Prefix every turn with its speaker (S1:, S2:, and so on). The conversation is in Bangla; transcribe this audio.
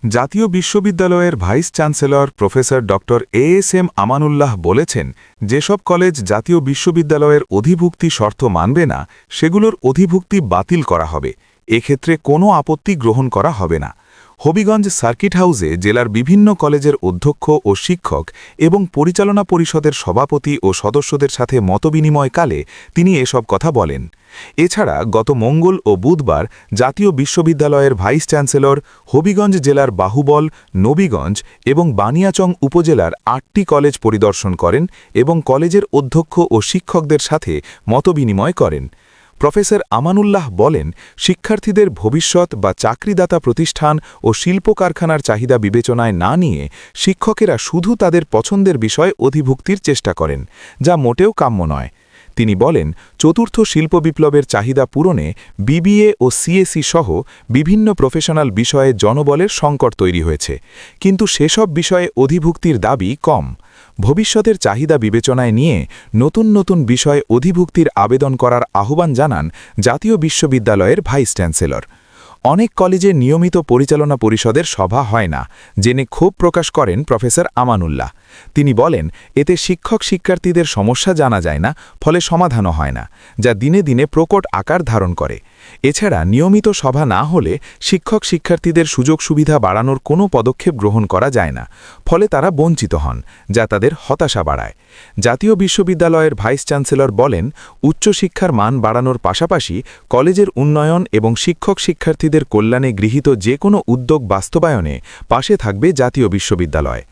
S1: জাতীয় বিশ্ববিদ্যালয়ের ভাইস চ্যান্সেলর প্রফেসর ড এএসএম আমানুল্লাহ বলেছেন, যেসব কলেজ জাতীয় বিশ্ববিদ্যালয়ের অধিভুক্তি শর্ত মানবে না সেগুলোর অধিভুক্তি বাতিল করা হবে। এক্ষেত্রে কোনো আপত্তি গ্রহণ করা হবে না। হবিগঞ্জ সার্কিট হাউসে জেলার বিভিন্ন কলেজের অধ্যক্ষ ও শিক্ষক এবং পরিচালনা পরিষদের সভাপতি ও সদস্যদের সাথে মতবিনিময়কালে তিনি এসব কথা বলেন। এছাড়া গত মঙ্গল ও বুধবার জাতীয় বিশ্ববিদ্যালয়ের ভাইস চ্যান্সেলর হবিগঞ্জ জেলার বাহুবল, নবীগঞ্জ এবং বানিয়াচং উপজেলার ৮টি কলেজ পরিদর্শন করেন এবং কলেজের অধ্যক্ষ ও শিক্ষকদের সাথে মতবিনিময় করেন। প্রফেসর আমানুল্লাহ বলেন, শিক্ষার্থীদের ভবিষ্যৎ বা চাকরিদাতা প্রতিষ্ঠান ও শিল্প কারখানার চাহিদা বিবেচনায় না নিয়ে শিক্ষকেরা শুধু তাদের পছন্দের বিষয় অধিভুক্তির চেষ্টা করেন, যা মোটেও কাম্য নয়। তিনি বলেন, চতুর্থ শিল্প বিপ্লবের চাহিদা পূরণে বিবিএ ও সিএসই সহ বিভিন্ন প্রফেশনাল বিষয়ে জনবলের সংকট তৈরি হয়েছে, কিন্তু সেসব বিষয়ে অধিভুক্তির দাবি কম। ভবিষ্যতের চাহিদা বিবেচনায় নিয়ে নতুন নতুন বিষয়ে অধিভুক্তির আবেদন করার আহ্বান জানান জাতীয় বিশ্ববিদ্যালয়ের ভাইস চ্যান্সেলর। অনেক কলেজে নিয়মিত পরিচালনা পরিষদের সভা হয় না জেনে ক্ষোভ প্রকাশ করেন প্রফেসর আমানুল্লাহ। তিনি বলেন, এতে শিক্ষক শিক্ষার্থীদের সমস্যা জানা যায় না, ফলে সমাধানও হয় না, যা দিনে দিনে প্রকট আকার ধারণ করে। এছাড়া নিয়মিত সভা না হলে শিক্ষক শিক্ষার্থীদের সুযোগ সুবিধা বাড়ানোর কোনো পদক্ষেপ গ্রহণ করা যায় না, ফলে তারা বঞ্চিত হন, যা তাদের হতাশা বাড়ায়। জাতীয় বিশ্ববিদ্যালয়ের ভাইস চ্যান্সেলর বলেন, উচ্চশিক্ষার মান বাড়ানোর পাশাপাশি কলেজের উন্নয়ন এবং শিক্ষক শিক্ষার্থীদের কল্যাণে গৃহীত যে কোনো উদ্যোগ বাস্তবায়নে পাশে থাকবে জাতীয় বিশ্ববিদ্যালয়।